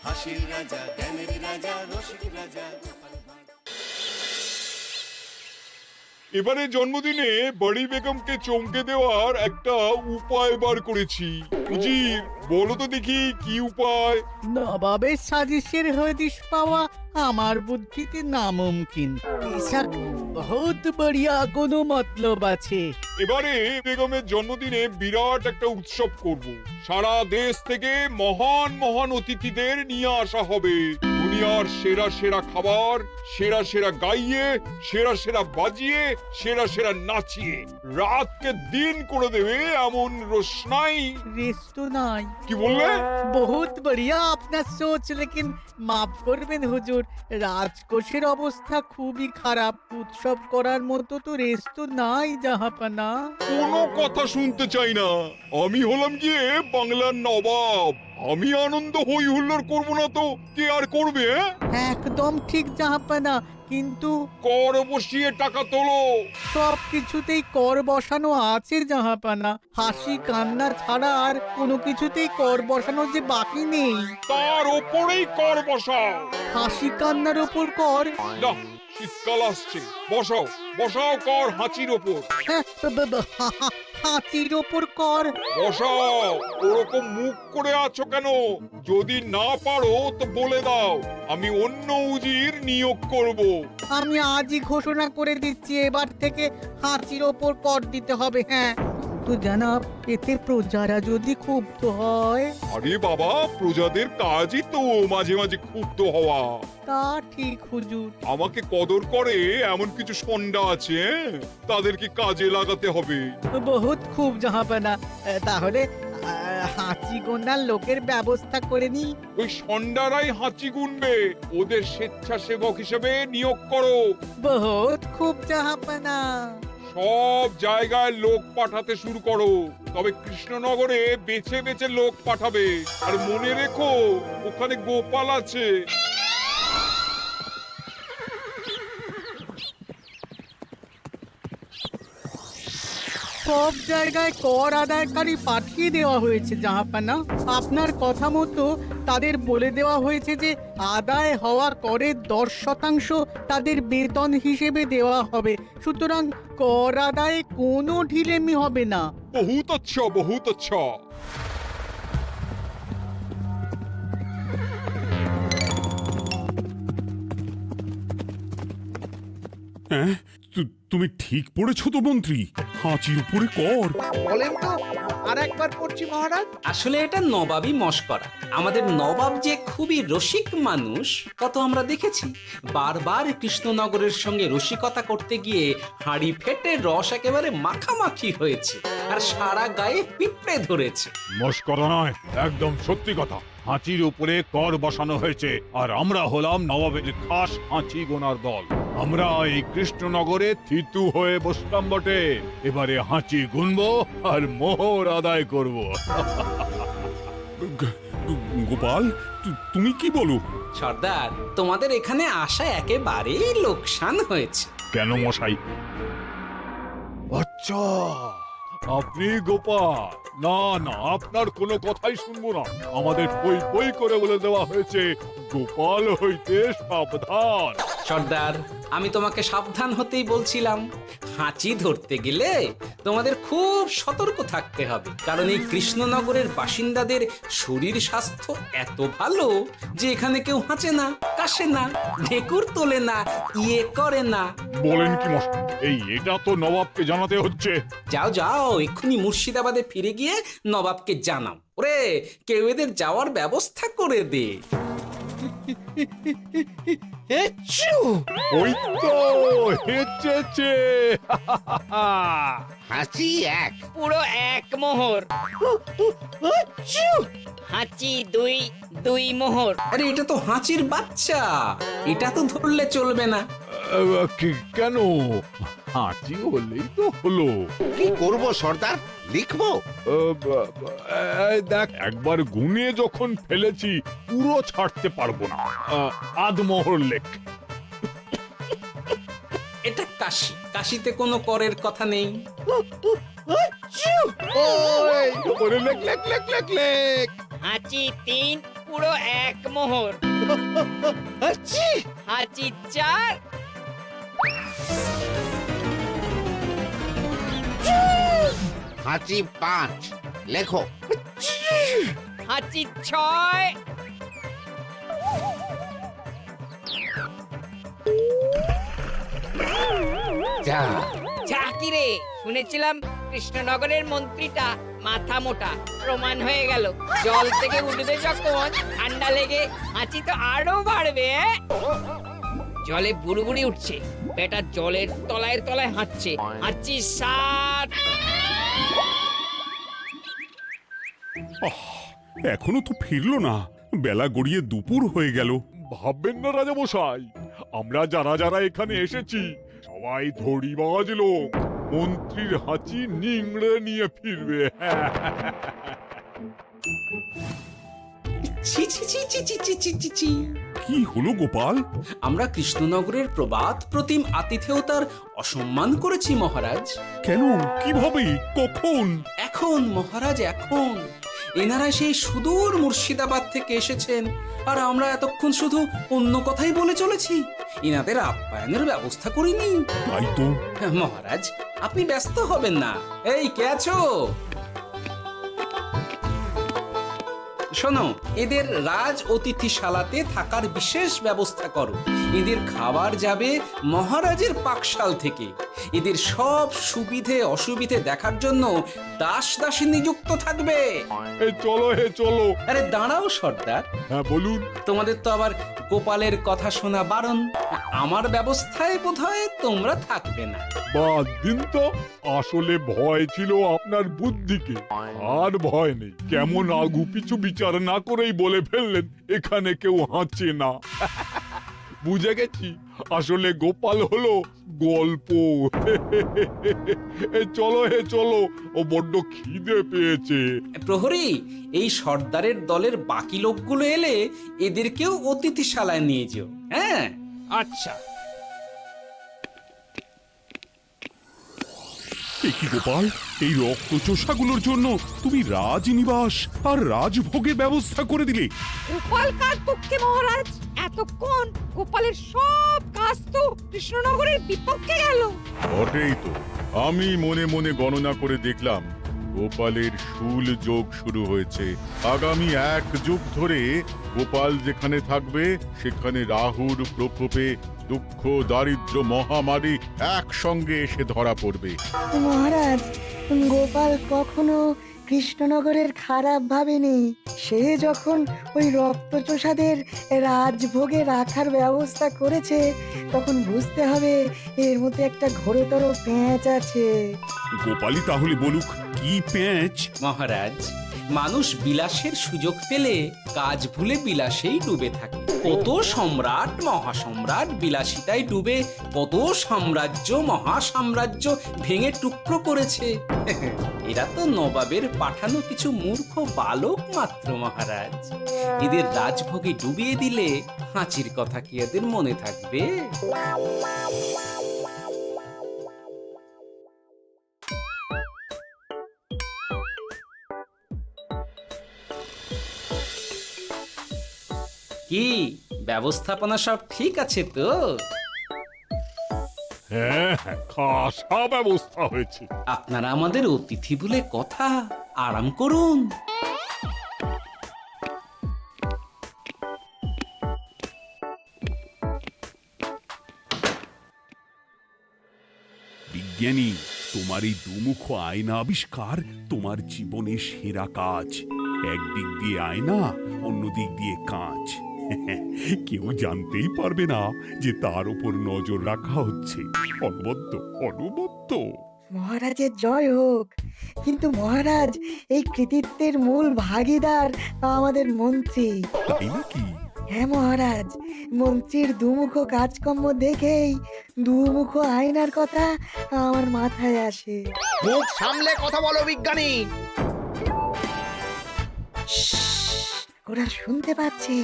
হাসির রাজা, জ্ঞানের রাজা, রসিক রাজা। এবারে জন্মদিনে বড়ি বেগমকে চমকে দেওয়ার একটা উপায় বার করেছি। উজির, বলো তো দেখি কি উপায়? নবাবের সাজিশের হদিশ পাওয়া আমার বুদ্ধিতে নামুমকিন। বেশক বহুত বড়িয়া কোনো মতলব আছে। এবারে বেগমের জন্মদিনে বিরাট একটা উৎসব করব। সারা দেশ থেকে মহান মহান অতিথিদের নিয়ে আসা হবে। দুনিয়ার সেরা সেরা খাবার, সেরা সেরা গাইয়ে, সেরা সেরা বাজিয়ে, সেরা সেরা নাচিয়ে রাতকে দিন করে দেবে এমন রোশনাই। রেস্ট নাই। কি বললে? বহুত বড়িয়া আপনার সোচ, লেকিন মাফ করবেন হুজুর, রাজকোষের অবস্থা খুবই খারাপ। উৎসব করার মতো তো রেস্ট নাই জাহাপানা। কোনো কথা শুনতে চাই না। আমি হলাম গিয়ে বাংলার নবাব। আমি আনন্দ হই হুল্লোড় করবো না তো কে আর করবে? একদম ঠিক জাহাপানা, কিন্তু কর বসিয়ে টাকা তোলো। সব কিছুতেই কর বসানো আছে জাহাপানা। হাসি কান্না ছাড়া আর কোনো কিছুতেই কর বসানো যে বাকি নেই। তার ওপরেই কর বসাও। হাসি কান্নার ওপর কর? না, শীতকাল আসছে, বসাও বসাও কর হাঁচির ওপর। হ্যাঁ, হাতির ওপর কর? বসাও। ওরকম মুখ করে আছো কেন? যদি না পারো তো বলে দাও, আমি অন্য উজির নিয়োগ করব। আমি আজই ঘোষণা করে দিচ্ছি, এবার থেকে হাতির ওপর কর দিতে হবে। হ্যাঁ, তো জানাব, এতে প্রজারা যদি ক্ষুব্ধ হয়? আরে বাবা, প্রজাদের কাজই তো মাঝে মাঝে ক্ষুব্ধ হওয়া। তা ঠিক হুজুর। আমাকে কদর করে এমন কিছু সন্ডা আছে, তাদেরকে কাজে লাগাতে হবে। বহুত খুব জাহাপানা। তাহলে হাঁচি গোনার লোকের ব্যবস্থা করে নি। ওই সন্ডারাই হাঁচি গুনবে। ওদের স্বেচ্ছাসেবক হিসেবে নিয়োগ করো। বহুত খুব জাহাপানা। সব জায়গায় লোক পাঠাতে শুরু করো। তবে কৃষ্ণনগরে বেছে বেছে লোক পাঠাবে। আর মনে রেখো, ওখানে গোপাল আছে। সব জায়গায় কর আদায়কারী পাঠিয়ে দেওয়া হয়েছে জাহাপানা। আপনার কথা মতো তাদের বলে দেওয়া হয়েছে যে আদায় হওয়া করের 10% তাদের বেতন হিসেবে দেওয়া হবে। সুতরাং কর আদায়ে কোনো ঢিলেমি হবে না। বহুত আচ্ছা, বহুত আচ্ছা। হ্যাঁ, তুমি ঠিক পড়েছো তো মন্ত্রী? হাঁচির উপরে কর? বলেন তো, আর একবার পড়ছি মহারাজ। আসলে এটা নবাবই মশকরা। আমাদের নবাব যে খুবই রসিক মানুষ তা তো আমরা দেখেছি। বারবার কৃষ্ণনগরের সঙ্গে রসিকতা করতে গিয়ে হাঁড়ি ফেটে রস একেবারে মাখামাখি হয়েছে, আর সারা গায়ে পিঁপড়ে ধরেছে। মস্করা নয়, একদম সত্যি কথা। হাঁচির উপরে কর বসানো হয়েছে, আর আমরা হলাম নবাবের খাস হাঁচি গোনার দল। আমরা এই কৃষ্ণনগরে থিতু হয়ে বসলাম বটে। এবারে হাঁচি গুনবো আর মোহর আদায় করব। গোপাল, তুমি কি বলো? সর্দার, তোমাদের এখানে আসা একেবারেই লোকসান হয়েছে। কেন মশাই? আচ্ছা, আপনি গোপাল? না না, আপনার কোনো কথাই শুনবো না। আমাদের বই বই করে বলে দেওয়া হয়েছে, গোপাল হইতে সাবধান। সর্দার, আমি তোমাকে সাবধান হতেই বলছিলাম। হাঁচি ধরতে গেলে তোমাদের খুব সতর্ক থাকতে হবে, কারণ এই কৃষ্ণনগরের বাসিন্দাদের শরীর স্বাস্থ্য এত ভালো যে এখানে কেউ হাঁচে না, কাশে না, ঢেকুর তোলে না, ইয়ে করে না। বলেন কি মশাই? এটা তো নবাবকে জানাতে হচ্ছে। যাও যাও, এক্ষুনি মুর্শিদাবাদে ফিরে গিয়ে নবাবকে জানাও। ওরে, কেউ এদের যাওয়ার ব্যবস্থা করে দে। ওই তো হেঁচেছে। হাঁচি এক, পুরো এক মোহর। হাঁচি দুই, দুই মোহর। আরে, এটা তো হাঁচির বাচ্চা, এটা তো ধরলে চলবে না। কেন? হাঁচি হলেই তো হলো। কি করব সর্দার, লিখবো? দেখ, একবার গুনে যখন ফেলেছি পুরো ছাড়তে পারবো না। আধমোহর লেখ। এটা কাশি, কাশিতে কোনো করের কথা নেই। লেখ লেখ লেখ লেখ লেখ। হাঁচি তিন, পুরো 1 মোহর। হাঁচি হাঁচি 4, হাঁচি 5 লেখো হাঁচি 6, যা যা কি রে, শুনেছিলাম কৃষ্ণনগরের মন্ত্রীটা মাথা মোটা, প্রমাণ হয়ে গেল। জল থেকে উঠবে যখন ঠান্ডা লেগে হাঁচি তো আরো বাড়বে। জলে বুড়ুবুড়ি উঠছে, বেটা জলের তলায় তলায় হাঁটছে। হাঁচি 7, এখনো তো ফিরলো না, বেলা গড়িয়ে দুপুর হয়ে গেল। ভাববেন না রাজামশাই, আমরা যারা যারা এখানে এসেছি সবাই ধড়িবাজ লোক। মন্ত্রীর হাঁচি নিংড়ে নিয়ে ফিরবে। ছি ছি ছি ছি ছি ছি ছি ছি ছি। কি হলো গোপাল? আমরা কৃষ্ণনগরের প্রবাদ প্রতিম আতিথেয়তার অসম্মান করেছি মহারাজ। কেন? কিভাবে? কখন? এখন মহারাজ, এখন এনারা সেই সুদূর মুর্শিদাবাদ থেকে এসেছেন, আর আমরা এতক্ষণ শুধু অন্য কথাই বলে চলেছি, এনাদের আপ্যায়নের ব্যবস্থা করিনি। তাই তো। মহারাজ, আপনি ব্যস্ত হবেন না। এই কে আছো? শোনো, এদের রাজ অতিথিশালাতে থাকার বিশেষ ব্যবস্থা করো। এদের খাবার যাবে মহারাজের পাকশাল থেকে। এদের সব সুবিধে অসুবিধে দেখার জন্য দাস দাসী নিযুক্ত থাকবে। এই চলো হে চলো। আরে দাঁড়াও সর্দার, হ্যাঁ বলুন। তোমাদের তো আবার গোপালের কথা শোনা বারণ। আমার ব্যবস্থায় বোধহয় তোমরা থাকবে না। বাদ দিন তো, আসলে ভয় ছিল আপনার বুদ্ধিকে, আর ভয় নেই। কেমন আগু পিছু বিচার না করেই বলে ফেললেন এখানে কেউ হাঁচে না। বুঝে গেছি, আসলে গোপাল হলো গল্প। চলো হে চলো, ও বড্ড খিদে পেয়েছে। প্রহরী, এই সর্দারের দলের বাকি লোকগুলো এলে এদেরকেও অতিথিশালায় নিয়ে যেও। হ্যাঁ, আচ্ছা। কি গোপাল, এই রক্তচোষাগুলোর জন্য তুমি রাজনিবাস আর রাজভোগের ব্যবস্থা করে দিলে? গোপাল কার পক্ষে মহারাজ? এতক্ষণ গোপালের সব কাজ তো কৃষ্ণনগরের বিপক্ষে গেল। বটেই তো, আমি মনে মনে গণনা করে দেখলাম গোপালের শুল যোগ শুরু হয়েছে। আগামী 1 যুগ ধরে গোপাল যেখানে থাকবে সেখানে রাহুর প্রকোপে দুঃখ দারিদ্র মহামারী একসঙ্গে এসে ধরা পড়বে। মহারাজ, গোপাল কখনো কৃষ্ণনগরের খারাপ ভাবেনি। সে যখন ওই রক্তচোষাদের রাজভোগে রাখার ব্যবস্থা করেছে, তখন বুঝতে হবে এর মধ্যে একটা ঘোরতর প্যাঁচ আছে। গোপালই তাহলে বলুক, কি প্যাঁচ? মহারাজ, মানুষ বিলাসের সুযোগ পেলে কাজ ভুলে বিলাসেই ডুবে থাকে। কত সম্রাট মহাসম্রাট বিলাসিতায় ডুবে কত সাম্রাজ্য মহাসাম্রাজ্য ভেঙে টুকরো করেছে। এরা তো নবাবের পাঠানো কিছু মূর্খ বালক মাত্র মহারাজ। এদের রাজভোগে ডুবিয়ে দিলে হাঁচির কথা কি এদের মনে থাকবে? কি ব্যবস্থাপনা সব ঠিক আছে তো? হ্যাঁ হ্যাঁ, খাসা ব্যবস্থা হয়েছে। আপনারা আমাদের অতিথি বলে কথা, আরাম করুন। বিজ্ঞানী, তোমার এই দুমুখ আয়না আবিষ্কার তোমার জীবনের সেরা কাজ। একদিক দিয়ে আয়না, অন্য দিক দিয়ে কাঁচ। কেউ জানতেই পারবে না যে তার উপর নজর রাখা হচ্ছে। অনবদ্য অনবদ্য। মহারাজের জয় হোক। কিন্তু মহারাজ, এই কৃতিত্বের মূল ভাগীদার আমাদের মন্ত্রী। তাই নাকি? হ্যাঁ মহারাজ, মন্ত্রীর দুমুখ কাজকর্ম দেখেই দুমুখ আয়নার কথা আমার মাথায় আসে। মুখ সামলে কথা বলো বিজ্ঞানী। ওরা শুনতে পাচ্ছে।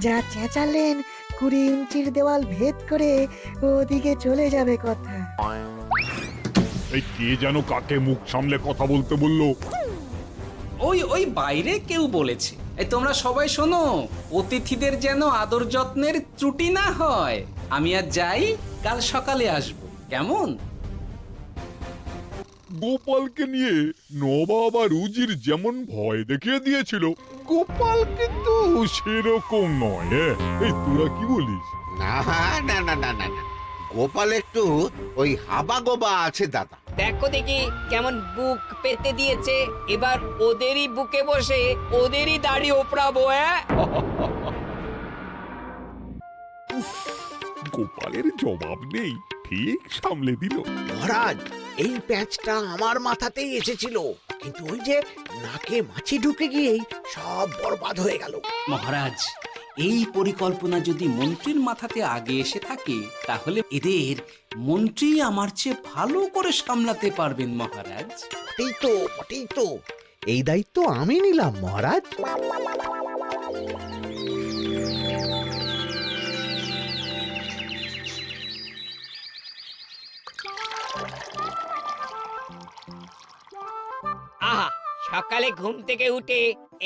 যা চেঁচালেন 20 ইঞ্চির দেওয়াল ভেদ করে ওদিকে চলে যাবে কথা। এই কে যেন কাকে মুখ সামলে কথা বলতে বললো? ওই ওই বাইরে কেউ বলেছে। এই তোমরা সবাই শোনো, অতিথিদের যেন আদর যত্নের ত্রুটি না হয়। আমি আর যাই, কাল সকালে আসব, কেমন? গোপালকে নিয়ে নবাব আর উজির যেমন ভয় দেখিয়ে দিয়েছিল, গোপাল কিন্তু সেরকম নয়। এই তোরা কি বলিস? না না না না না না, গোপাল একটু ওই হাবা গোবা আছে দাদা। দেখো দেখি কেমন বুক পেতে দিয়েছে। এবার ওদেরই বুকে বসে ওদেরই দাড়ি ওপরাবো। গোপালের জবাব নেই, ঠিক সামলে দিল। মহারাজ, এই প্যাঁচটা আমার মাথাতেই এসেছিল, কিন্তু ওই যে নাকে মাছি ঢুকে গিয়েই সব বরবাদ হয়ে গেল। মহারাজ, এই পরিকল্পনা যদি মন্ত্রীর মাথাতে আগে এসে থাকে, তাহলে এদের মন্ত্রী আমার চেয়ে ভালো করে সামলাতে পারবেন মহারাজ। বটেই তো, এই দায়িত্ব আমি নিলাম মহারাজ। আহা, সকালে ঘুম থেকে উঠে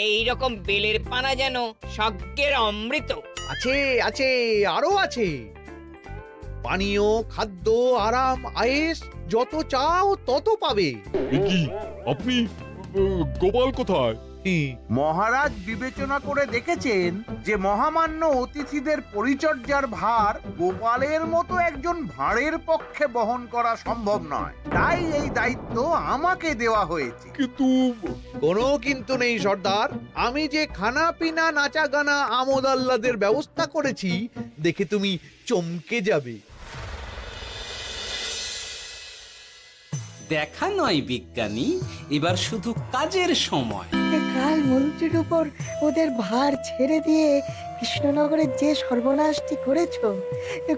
এই রকম বেলের পানা যেন স্বর্গের অমৃত। আছে আছে, আরো আছে। পানীয়, খাদ্য, আরাম, আয়েশ, যত চাও তত পাবে। এ কি, আপনি গোপাল কোথায়? মহারাজ বিবেচনা করে দেখেছেন যে মহামান্য অতিথিদের পরিচর্যার ভার গোপালের মতো একজন ভাঁড়ের পক্ষে বহন করা সম্ভব নয়, তাই এই দায়িত্ব আমাকে দেওয়া হয়েছে। কিন্তু কোনো কিন্তু নেই সর্দার, আমি যে খানা পিনা নাচা গানা আমোদ আহ্লাদের ব্যবস্থা করেছি দেখে তুমি চমকে যাবে। দেখা নয় বিজ্ঞানী, এবার শুধু কাজের সময়। কাল মন্ত্রীর উপর ওদের ভার ছেড়ে দিয়ে কৃষ্ণনগরের যে সর্বনাশটি করেছো,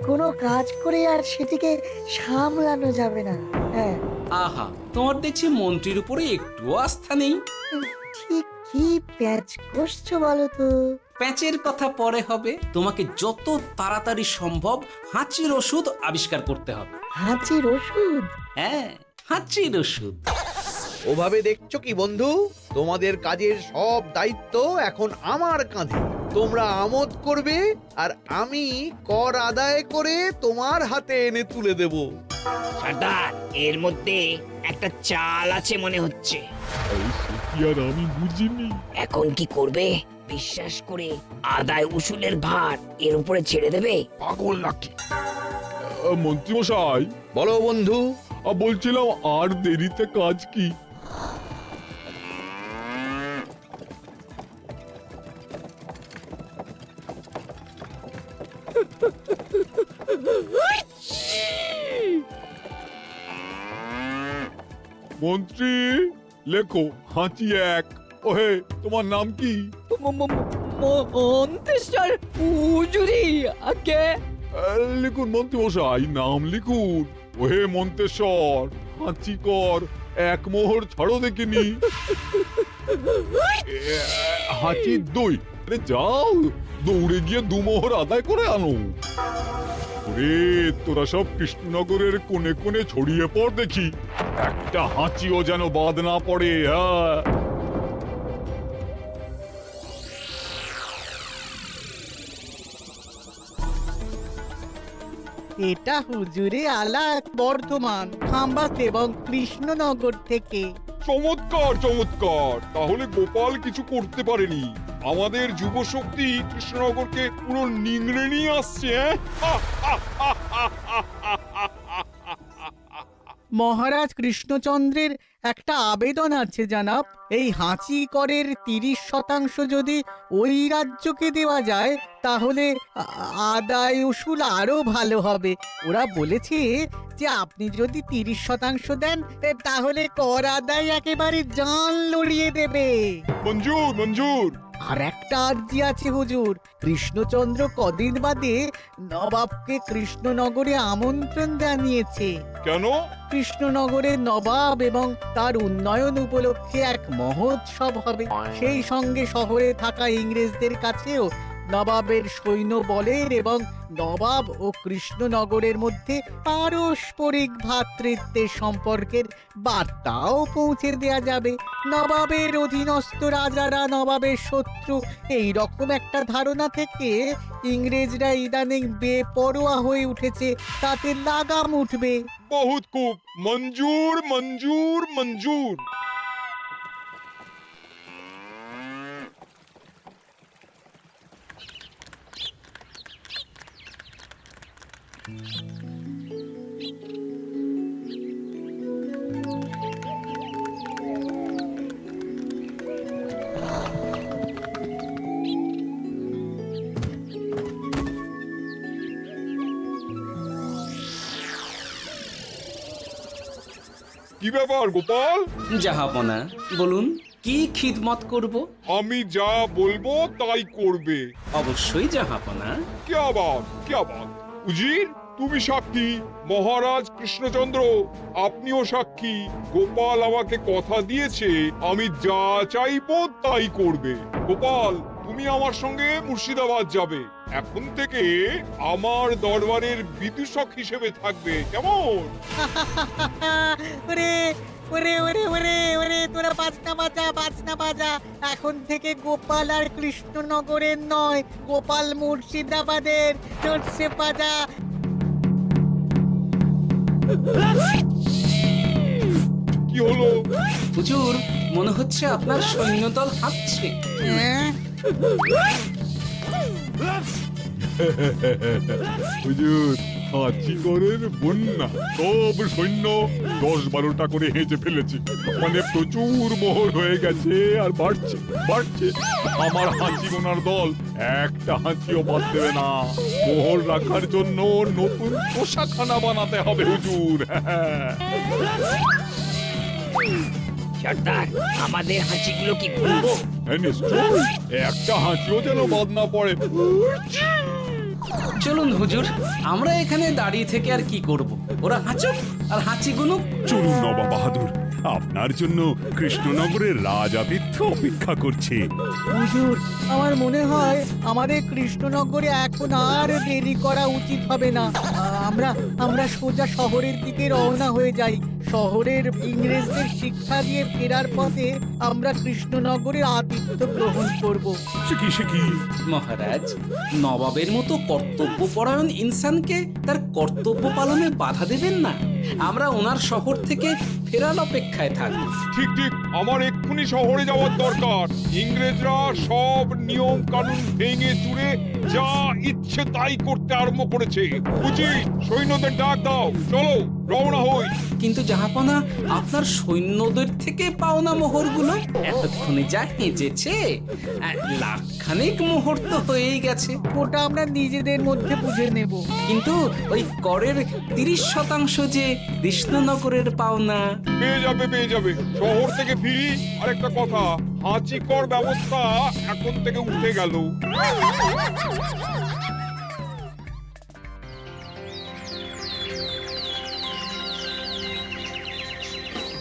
কোনো কাজ করে আর সেটিকে সামলানো যাবে না। হ্যাঁ, আহা, তোমার দেখছি মন্ত্রীর উপরে একটুও আস্থা নেই। ঠিক কি প্যাচ করছো বলো তো? প্যাচের কথা পরে হবে, তোমাকে যত তাড়াতাড়ি সম্ভব হাঁচির ওষুধ আবিষ্কার করতে হবে। হাঁচির ওষুধ? হ্যাঁ, হাঁচির ওষুধ। ওভাবে দেখছো কি বন্ধু? তোমাদের কাজের সব দায়িত্ব এখন আমার কাঁধে। তোমরা আমোদ করবে আর আমি কর আদায় করে তোমার হাতে এনে তুলে দেব। সর্দার, এর মধ্যে একটা চাল আছে মনে হচ্ছে। কি আর আমি বুঝিনি। এখন কি করবে? বিশ্বাস করে আদায় উসুলের ভার এর উপরে ছেড়ে দেবে? পাগল নাকি? মন্ত্রী মশাই, বলো বন্ধু। বলছিলাম আর দেরিতে কাজ কি? মন্ত্রী, লেখো হাঁচি এক। ওহে, তোমার নাম কি? মন্ত্রেশ্বর উজুরি আগে। লিখুন মন্ত্রী মশাই, নাম লিখুন। ওহে মন্তেশ্বর, হাঁচি কর, এক মোহর ছাড়ো দেখিনি। হাঁচি দুই। আরে যাও, দৌড়ে গিয়ে দু মোহর আদায় করে আনো। ওরে, তোরা সব কৃষ্ণনগরের কোণে কোণে ছড়িয়ে পড় দেখি, একটা হাঁচিও যেন বাদ না পড়ে। হ্যাঁ, এটা হুজুরে আলাক বর্ধমান, খাম্বাত এবং কৃষ্ণনগর থেকে। চমৎকার চমৎকার। তাহলে গোপাল কিছু করতে পারেনি, আমাদের যুব শক্তি কৃষ্ণনগরকে পুরো নিংড়ে নিয়ে আসছে। মহারাজ কৃষ্ণচন্দ্রের একটা আবেদন আছে জানাব। এই হাঁচি করের 30% যদি ওই রাজ্যকে দেওয়া যায়, তাহলে আদায় উসুল আরো ভালো হবে। ওরা বলেছে যে আপনি যদি 30% দেন, তাহলে কর আদায় একেবারে জান লড়িয়ে দেবে। মঞ্জুর মঞ্জুর। আর একটা আর্জি আছে হুজুর, কৃষ্ণচন্দ্র কদিন বাদে নবাবকে কৃষ্ণনগরে আমন্ত্রণ জানিয়েছে। কেন? কৃষ্ণনগরের নবাব এবং তার উন্নয়ন উপলক্ষে এক মহোৎসব হবে। সেই সঙ্গে শহরে থাকা ইংরেজদের কাছেও নবাবের সৈন্য বলের এবং নবাব ও কৃষ্ণনগরের মধ্যে পারস্পরিক ভ্রাতৃত্বের সম্পর্কের বার্তাও পৌঁছে দেয়া যাবে। নবাবের অধীনস্থ রাজারা নবাবের শত্রু, এই রকম একটা ধারণা থেকে ইংরেজরা ইদানিং বেপরোয়া হয়ে উঠেছে, তাতে লাগাম উঠবে। বহুত খুব, মঞ্জুর মঞ্জুর মঞ্জুর। কি ব্যাপার গোপাল? জাহাপনা বলুন, কি খিদমত করব? আমি যা বলবো তাই করবে। অবশ্যই জাহাপনা। কি আবাদ উজির, তুমি সাক্ষী, মহারাজ কৃষ্ণচন্দ্র আপনিও সাক্ষী। গোপাল আমাকে কথা দিয়েছে আমি যা চাইবো তাই করবে। গোপাল, তুমি আমার সঙ্গে মুর্শিদাবাদ যাবে। এখন থেকে আমার দরবারের বিদূষক হিসেবে থাকবে, কেমন? ওরে ওরে ওরে ওরে ওরে, তোরা বাজনা বাজা। এখন থেকে গোপাল আর কৃষ্ণনগরের নয়, গোপাল মুর্শিদাবাদের। চলছে বাজা। কি হলো? হুজুর, মনে হচ্ছে আপনার সৈন্যদল হাঁটছে। হ্যাঁ, হুজুর, হাঁচিগড়ের বন্যা সব সৈন্য 10-12টা করে হেঁচে ফেলেছে, মানে প্রচুর মোহর হয়ে গেছে আর বাড়ছে বাড়ছে। আমার হাঁচি গোনার দল একটা হাঁচিও বাদ দেবে না। মোহর রাখার জন্য নতুন পোশাকখানা বানাতে হবে হুজুর। সর্দার, আমাদের হাঁচিগুলো কি খুলবো? হ্যাঁ, নিশ্চয়, একটা হাঁচিও যেন বাদ না পড়ে। চলুন হুজুর, আমরা এখানে দাঁড়িয়ে থেকে আর কি করব? ওরা হাঁচুক আর হাঁচি গুনুক। চলুন নবাব বাহাদুর, আপনার জন্য কৃষ্ণনগরের রাজাতিথ্য অপেক্ষা করছে। হুজুর, আমার মনে হয় আমাদের কৃষ্ণনগরে এখন আর দেরি করা উচিত হবে না। আমরা সোজা শহরের দিকে রওনা হয়ে যাই। শহরের ইংরেজদের শিক্ষা দিয়ে ফেরার পথে আমরা কৃষ্ণনগরের আতিথ্য গ্রহণ করব। সে কি? মহারাজ, নবাবের মতো কর্তব্যপরায়ণ ইনসানকে তার কর্তব্য পালনে বাধা দেবেন না। আমরা ওনার শহর থেকে ফেরার অপেক্ষায় থাকব। ঠিক ঠিক, আমার এক্ষুনি শহরে যাওয়ার দরকার। ইংরেজরা সব নিয়ম কানুন ভেঙে চুরে যা ইচ্ছে তাই করতে আরম্ভ করেছে। বুঝি, সৈন্যদের ডাক দাও, চলো রওনা হই। কিন্তু জাহাপনা, আপনার সৈন্যদের থেকে পাওনা মোহরগুলো এতক্ষণে যা হেঁচেছে, লাখখানেক মোহর তো হয়েই গেছে। ওটা আমরা নিজেদের মধ্যে বুঝে নেব। কিন্তু ওই করের 30% যে কৃষ্ণনগরের পাওনা। পেয়ে যাবে। শহর থেকে ফিরি। আরেকটা কথা, হাঁচি কর ব্যবস্থা এখন থেকে উঠে গেল।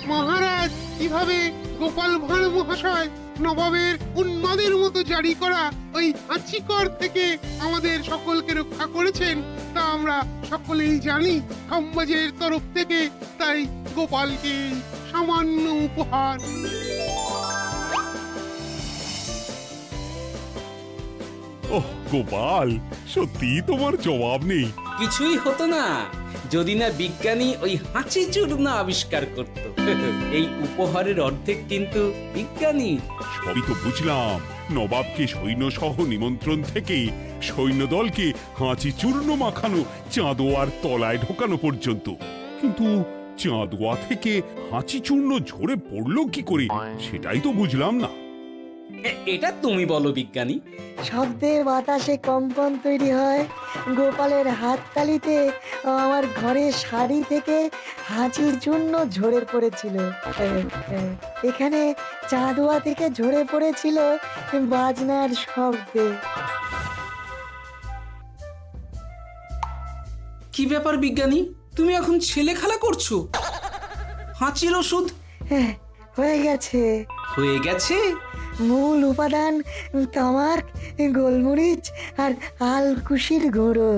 মহারাজ, কিভাবে গোপাল ভাঁড় মহাশয় নবাবের উন্মাদের মতো জারি করা ওই হাঁচিকর থেকে আমাদের সকলকে রক্ষা করেছেন তা আমরা সকলেই জানি। সমাজের তরফ থেকে তাই গোপালকে সামান্য উপহার। ওহ গোপাল, সত্যি তোমার জবাব নেই। কিছুই হতো না যদি না বিজ্ঞানী ওই হাঁচি চূর্ণ আবিষ্কার করত। এই উপহারের অর্ধেক কিন্তু বিজ্ঞানী। সবই তো বুঝলাম, নবাবকে সৈন্য সহ নিমন্ত্রণ থেকে সৈন্যদলকে হাঁচি চূর্ণ মাখানো, চাঁদোয়ার তলায় ঢোকানো পর্যন্ত। কিন্তু চাঁদোয়া থেকে হাঁচি চূর্ণ ঝরে পড়লো কি করে, সেটাই তো বুঝলাম না। এটা তুমি বলো বিজ্ঞানী। শব্দের বাতাসে কম্পন তৈরি হয়। গোপালের হাততালিতে আমার ঘরের শাড়ি থেকে হাঁচির জন্য ঝরে পড়েছিল। এখানে চাঁদোয়া থেকে ঝরে পড়েছিল বাজনার শব্দে। কি ব্যাপার বিজ্ঞানী, তুমি এখন ছেলে খেলা করছো? হাঁচির ওষুধ? হয়ে গেছে। হয়ে গেছে? মূল উপাদান তামাক, গোলমরিচ আর আলকুশির গুঁড়ো।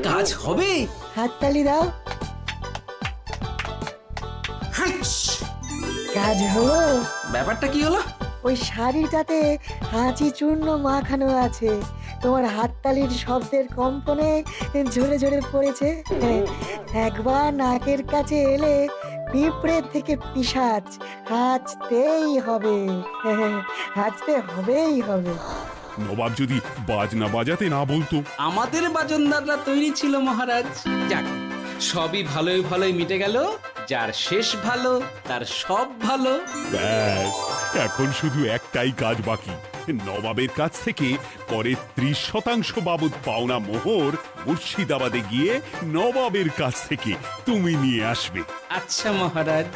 কাজ হবে? হাততালি দাও। হাঁচ! কাজ হলো। ব্যাপারটা কি হলো? ওই শাড়িটাতে হাঁচি চূর্ণ মাখানো আছে, তোমার হাততালির শব্দের কম্পনে ঝরে ঝরে পড়েছে। একবার নাকের কাছে এলে পিঁপড়ের থেকে পিশাচ, হাঁচতেই হবে, হাঁচতে হবেই হবে। নবাব যদি বাজনা বাজাতে না বলতো। আমাদের বাজনদাররা তৈরি ছিল মহারাজ। যাক, সবই ভালোই ভালোই মিটে গেল। যার শেষ ভালো তার সব ভালো। ব্যাস, এখন শুধু একটাই কাজ বাকি। নবাবের কাছ থেকে করের 30% বাবদ পাওনা মোহর মুর্শিদাবাদে গিয়ে নবাবের কাছ থেকে তুমি নিয়ে আসবে। আচ্ছা মহারাজ।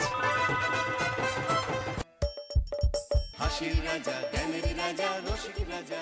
হাসির রাজা, জ্ঞানের রাজা, রসিক রাজা।